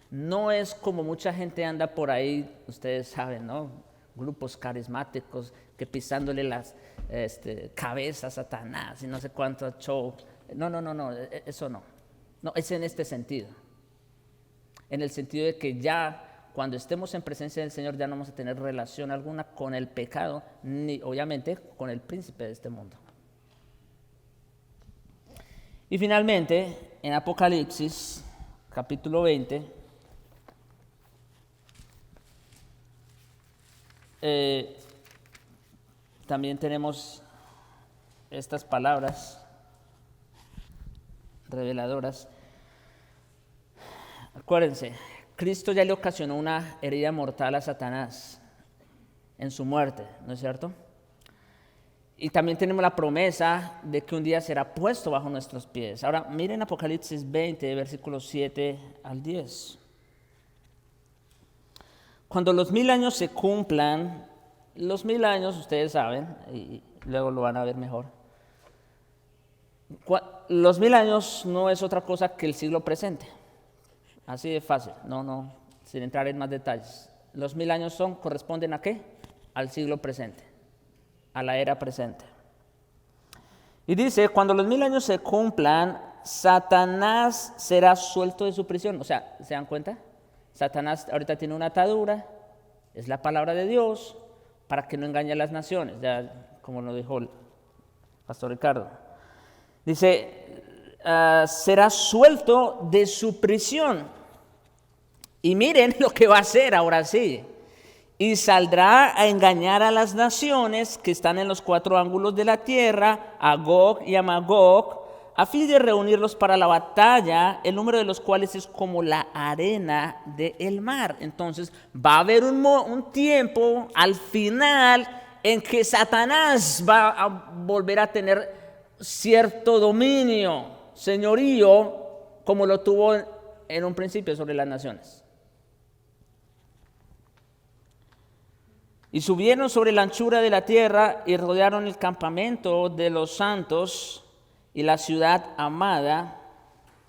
No es como mucha gente anda por ahí, ustedes saben, ¿no? Grupos carismáticos que pisándole las cabezas a Satanás y no sé cuánto show. No, eso no. No, es en este sentido. En el sentido de que ya cuando estemos en presencia del Señor ya no vamos a tener relación alguna con el pecado, ni obviamente con el príncipe de este mundo. Y finalmente, en Apocalipsis, capítulo 20, también tenemos estas palabras reveladoras. Acuérdense, Cristo ya le ocasionó una herida mortal a Satanás en su muerte, ¿no es cierto? Y también tenemos la promesa de que un día será puesto bajo nuestros pies. Ahora, miren Apocalipsis 20, versículos 7 al 10. Cuando los 1000 años se cumplan, los 1000 años, ustedes saben, y luego lo van a ver mejor. Los 1000 años no es otra cosa que el siglo presente. Así de fácil, no, sin entrar en más detalles. Los 1000 años corresponden ¿a qué? Al siglo presente, a la era presente. Y dice, cuando los 1000 años se cumplan, Satanás será suelto de su prisión. O sea, ¿se dan cuenta? Satanás ahorita tiene una atadura, es la palabra de Dios, para que no engañe a las naciones, ya como lo dijo el pastor Ricardo. Dice, será suelto de su prisión. Y miren lo que va a hacer ahora sí. Y saldrá a engañar a las naciones que están en los 4 ángulos de la tierra, a Gog y a Magog, a fin de reunirlos para la batalla, el número de los cuales es como la arena del mar. Entonces va a haber un tiempo al final en que Satanás va a volver a tener cierto dominio, señorío, como lo tuvo en un principio sobre las naciones. Y subieron sobre la anchura de la tierra y rodearon el campamento de los santos y la ciudad amada.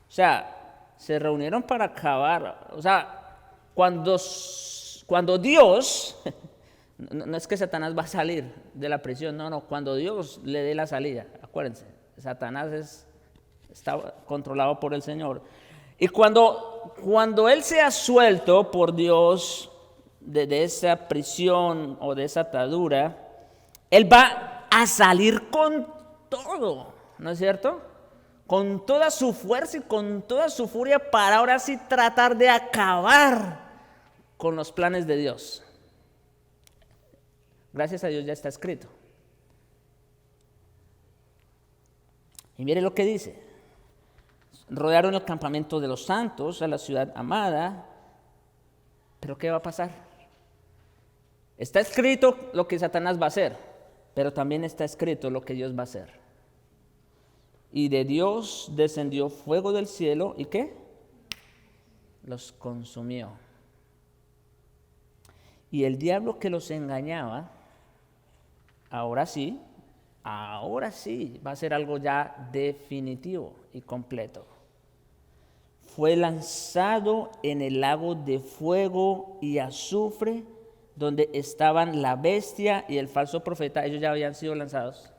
O sea, se reunieron para acabar. O sea, cuando Dios, no es que Satanás va a salir de la prisión, no, cuando Dios le dé la salida, acuérdense, Satanás está controlado por el Señor. Y cuando Él sea suelto por Dios de esa prisión o de esa atadura, Él va a salir con todo. ¿No es cierto? Con toda su fuerza y con toda su furia para ahora sí tratar de acabar con los planes de Dios. Gracias a Dios ya está escrito. Y mire lo que dice. Rodearon el campamento de los santos, a la ciudad amada. ¿Pero qué va a pasar? Está escrito lo que Satanás va a hacer, pero también está escrito lo que Dios va a hacer. Y de Dios descendió fuego del cielo, ¿y qué? Los consumió. Y el diablo que los engañaba, ahora sí, va a ser algo ya definitivo y completo. fue lanzado en el lago de fuego y azufre, donde estaban la bestia y el falso profeta. Ellos ya habían sido lanzados,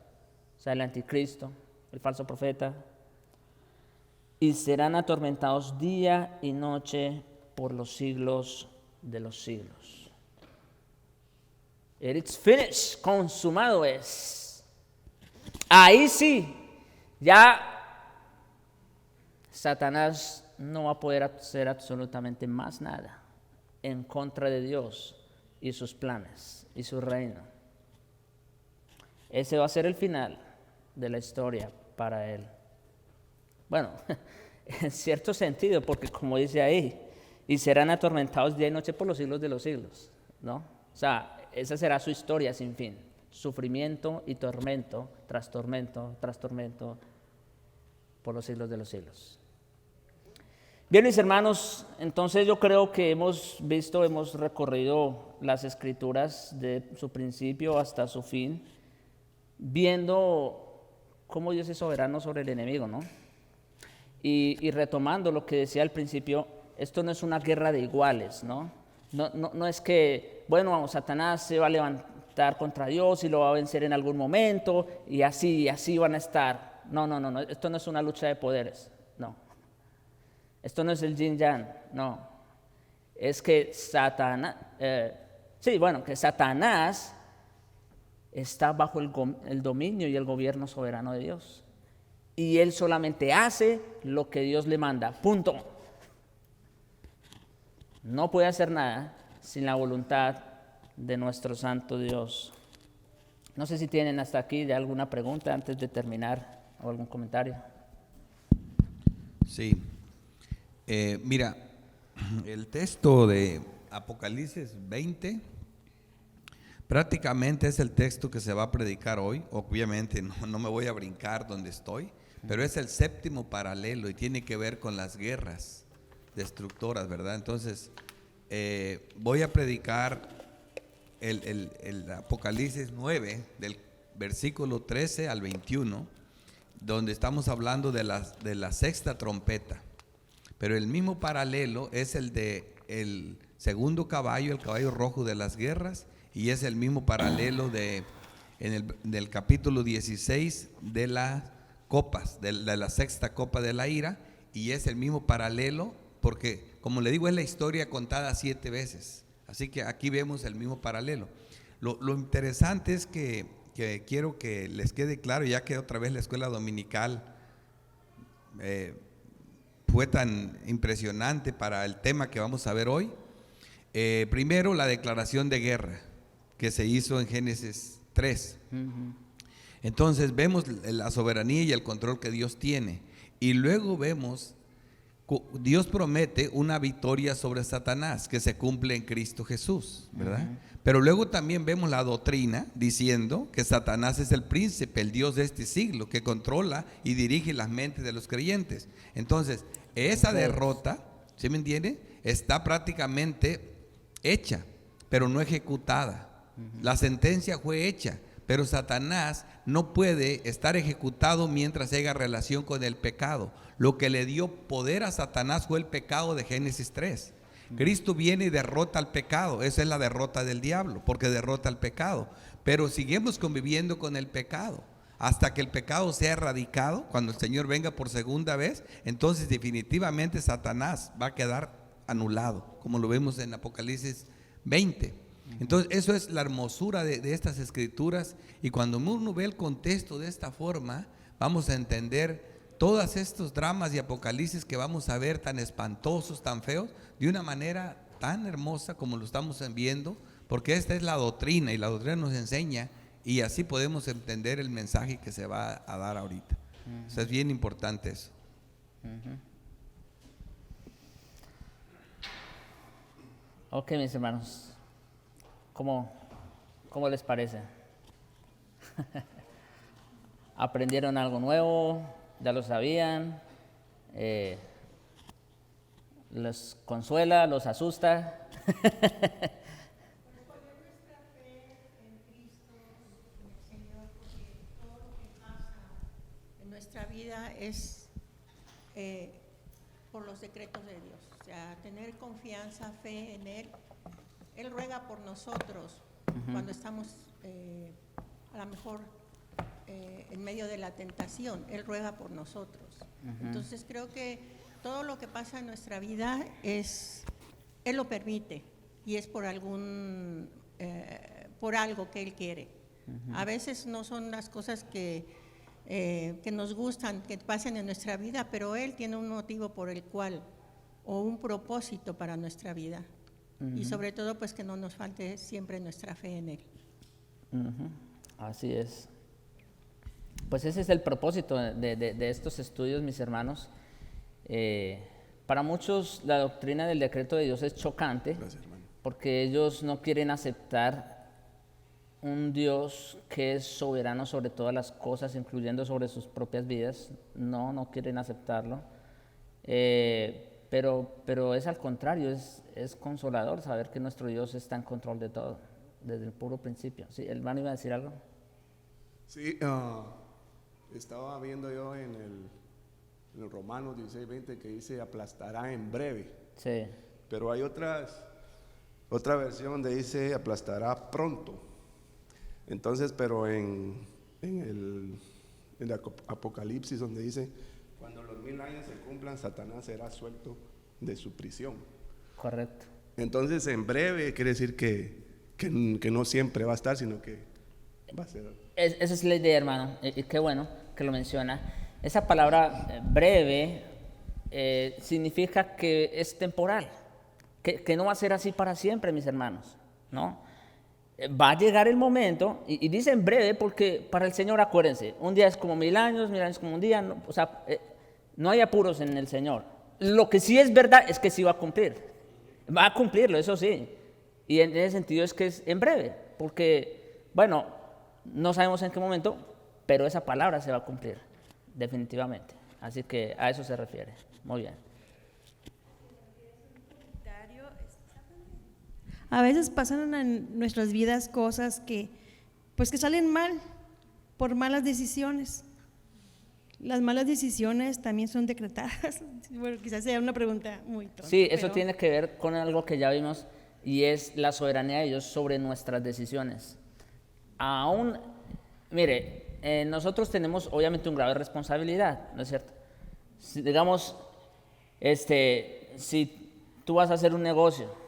o sea, el anticristo, el falso profeta, y serán atormentados día y noche por los siglos de los siglos. It's finished, consumado es. Ahí sí, ya Satanás no va a poder hacer absolutamente más nada en contra de Dios y sus planes y su reino. Ese va a ser el final de la historia para él. Bueno, en cierto sentido, porque como dice ahí, y serán atormentados día y noche por los siglos de los siglos, ¿no? O sea, esa será su historia sin fin. Sufrimiento y tormento, tras tormento, tras tormento, por los siglos de los siglos. Bien, mis hermanos, entonces yo creo que hemos recorrido las Escrituras de su principio hasta su fin, viendo cómo Dios es soberano sobre el enemigo, ¿no? Y retomando lo que decía al principio, esto no es una guerra de iguales, ¿no? No es que, bueno, Satanás se va a levantar contra Dios y lo va a vencer en algún momento y así van a estar. No, esto no es una lucha de poderes, no. Esto no es el yin yang, no. Es que Satanás está bajo el dominio y el gobierno soberano de Dios. Y él solamente hace lo que Dios le manda, punto. No puede hacer nada sin la voluntad de nuestro santo Dios. No sé si tienen hasta aquí alguna pregunta antes de terminar o algún comentario. Sí. Mira, el texto de Apocalipsis 20 prácticamente es el texto que se va a predicar hoy. Obviamente no me voy a brincar donde estoy, pero es el séptimo paralelo y tiene que ver con las guerras destructoras, ¿verdad? Entonces, voy a predicar el Apocalipsis 9, del versículo 13 al 21, donde estamos hablando de la sexta trompeta. Pero el mismo paralelo es el de el segundo caballo, el caballo rojo de las guerras, y es el mismo paralelo del capítulo 16 de las copas, de la sexta copa de la ira, y es el mismo paralelo porque, como le digo, es la historia contada 7 veces. Así que aquí vemos el mismo paralelo. Lo interesante es que quiero que les quede claro, ya que otra vez la escuela dominical fue tan impresionante para el tema que vamos a ver hoy. Primero, la declaración de guerra que se hizo en Génesis 3. Entonces vemos la soberanía y el control que Dios tiene, y luego vemos Dios promete una victoria sobre Satanás que se cumple en Cristo Jesús, ¿verdad? Pero luego también vemos la doctrina diciendo que Satanás es el príncipe, el Dios de este siglo, que controla y dirige las mentes de los creyentes. Entonces, esa derrota, ¿sí me entiende?, está prácticamente hecha, pero no ejecutada. La sentencia fue hecha, pero Satanás no puede estar ejecutado mientras haya relación con el pecado. Lo que le dio poder a Satanás fue el pecado de Génesis 3. Cristo viene y derrota al pecado. Esa es la derrota del diablo, porque derrota al pecado. Pero seguimos conviviendo con el pecado hasta que el pecado sea erradicado. Cuando el Señor venga por segunda vez, entonces definitivamente Satanás va a quedar anulado, como lo vemos en Apocalipsis 20. Entonces eso es la hermosura de estas escrituras, y cuando uno ve el contexto de esta forma, vamos a entender todos estos dramas y apocalipsis que vamos a ver tan espantosos, tan feos, de una manera tan hermosa como lo estamos viendo, porque esta es la doctrina, y la doctrina nos enseña, y así podemos entender el mensaje que se va a dar ahorita. O sea, es bien importante eso. Ok, mis hermanos, ¿cómo les parece? ¿Aprendieron algo nuevo? ¿Ya lo sabían? ¿Les consuela? ¿Los asusta? Nuestra vida es por los decretos de Dios, o sea, tener confianza, fe en Él. Él ruega por nosotros cuando estamos a lo mejor en medio de la tentación, Él ruega por nosotros. Entonces creo que todo lo que pasa en nuestra vida Él lo permite y es por algo que Él quiere. A veces no son las cosas que nos gustan, que pasen en nuestra vida, pero Él tiene un motivo por el cual, o un propósito para nuestra vida. Y sobre todo, pues que no nos falte siempre nuestra fe en Él. Así es. Pues ese es el propósito de estos estudios, mis hermanos. Para muchos la doctrina del decreto de Dios es chocante. Gracias, hermano. Porque ellos no quieren aceptar un Dios que es soberano sobre todas las cosas, incluyendo sobre sus propias vidas. No quieren aceptarlo. Pero es al contrario, es consolador saber que nuestro Dios está en control de todo, desde el puro principio. ¿Sí? ¿El hermano iba a decir algo? Sí, estaba viendo yo en el Romanos 16:20 que dice aplastará en breve. Sí. Pero hay otra versión donde dice aplastará pronto. Entonces, pero en el Apocalipsis donde dice cuando los 1000 años se cumplan, Satanás será suelto de su prisión. Correcto. Entonces, en breve quiere decir que no siempre va a estar, sino que va a ser. Esa es la idea, hermano, y qué bueno que lo menciona. Esa palabra breve significa que es temporal, que no va a ser así para siempre, mis hermanos, ¿no? Va a llegar el momento, y dice en breve porque para el Señor, acuérdense, un día es como 1000 años es como un día, no, o sea, no hay apuros en el Señor. Lo que sí es verdad es que sí va a cumplirlo, eso sí, y en ese sentido es que es en breve, porque, bueno, no sabemos en qué momento, pero esa palabra se va a cumplir, definitivamente, así que a eso se refiere. Muy bien. A veces pasan en nuestras vidas cosas que salen mal por malas decisiones. Las malas decisiones también son decretadas. Bueno, quizás sea una pregunta muy tonta. Sí, eso tiene que ver con algo que ya vimos y es la soberanía de Dios sobre nuestras decisiones. Aún, mire, nosotros tenemos obviamente un grave responsabilidad, ¿no es cierto? Digamos, si tú vas a hacer un negocio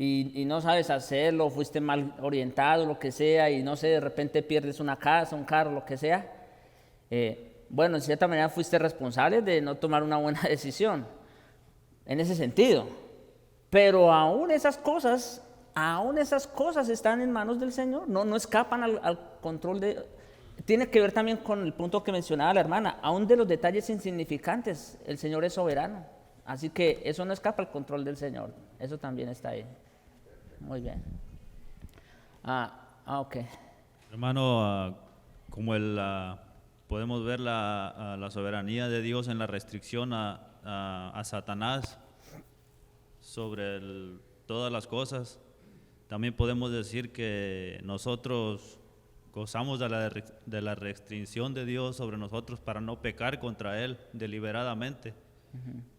y no sabes hacerlo, fuiste mal orientado, lo que sea, y no sé, de repente pierdes una casa, un carro, lo que sea, bueno, en cierta manera fuiste responsable de no tomar una buena decisión, en ese sentido. Pero aún esas cosas están en manos del Señor, no escapan al control de... Tiene que ver también con el punto que mencionaba la hermana, aún de los detalles insignificantes, el Señor es soberano. Así que eso no escapa al control del Señor, eso también está ahí. Muy bien. Ok. Hermano, como podemos ver la soberanía de Dios en la restricción a Satanás sobre todas las cosas, también podemos decir que nosotros gozamos de la restricción de Dios sobre nosotros para no pecar contra Él deliberadamente.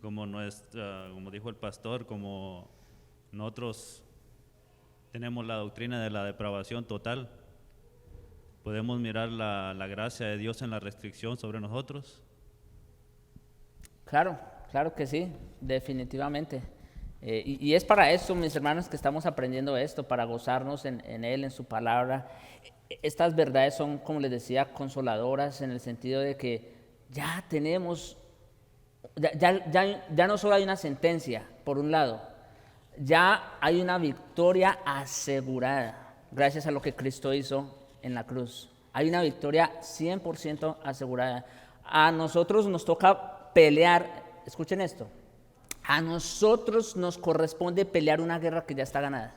Como dijo el pastor, como nosotros tenemos la doctrina de la depravación total, podemos mirar la gracia de Dios en la restricción sobre nosotros. Claro que sí, definitivamente. Y es para eso, mis hermanos, que estamos aprendiendo esto, para gozarnos en Él, en su palabra. Estas verdades son, como les decía, consoladoras en el sentido de que ya tenemos... Ya no solo hay una sentencia, por un lado, ya hay una victoria asegurada, gracias a lo que Cristo hizo en la cruz. Hay una victoria 100% asegurada. A nosotros nos toca pelear, escuchen esto, a nosotros nos corresponde pelear una guerra que ya está ganada.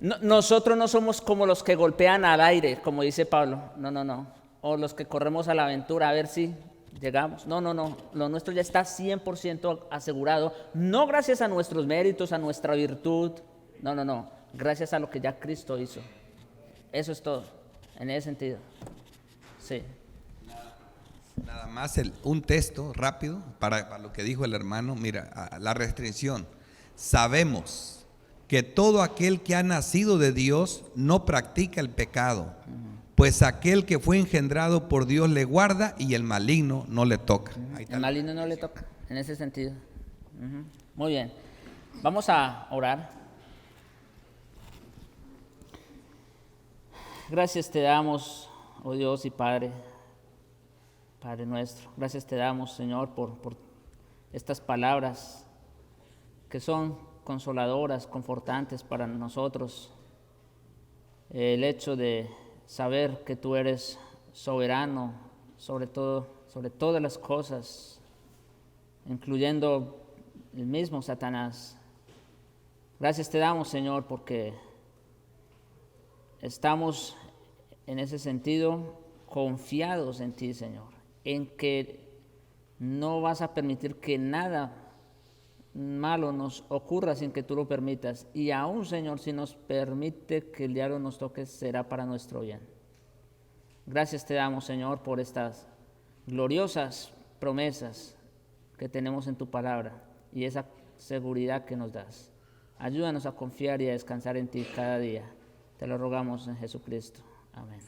Nosotros no somos como los que golpean al aire, como dice Pablo, no, o los que corremos a la aventura a ver si llegamos. No, lo nuestro ya está 100% asegurado, no gracias a nuestros méritos, a nuestra virtud, no, gracias a lo que ya Cristo hizo. Eso es todo, en ese sentido. Sí. Nada más un texto rápido para lo que dijo el hermano. Mira, la restricción. Sabemos que todo aquel que ha nacido de Dios no practica el pecado, pues aquel que fue engendrado por Dios le guarda y el maligno no le toca. Ahí está. El maligno no le toca, en ese sentido. Muy bien. Vamos a orar. Gracias te damos, oh Dios y Padre nuestro. Gracias te damos, Señor, por estas palabras que son consoladoras, confortantes para nosotros. El hecho de saber que tú eres soberano sobre todas las cosas, incluyendo el mismo Satanás. Gracias te damos, Señor, porque estamos en ese sentido confiados en ti, Señor, en que no vas a permitir que nada malo nos ocurra sin que tú lo permitas. Y aún, Señor, si nos permite que el diablo nos toque, será para nuestro bien. Gracias te damos, Señor, por estas gloriosas promesas que tenemos en tu palabra y esa seguridad que nos das. Ayúdanos a confiar y a descansar en ti cada día. Te lo rogamos en Jesucristo. Amén.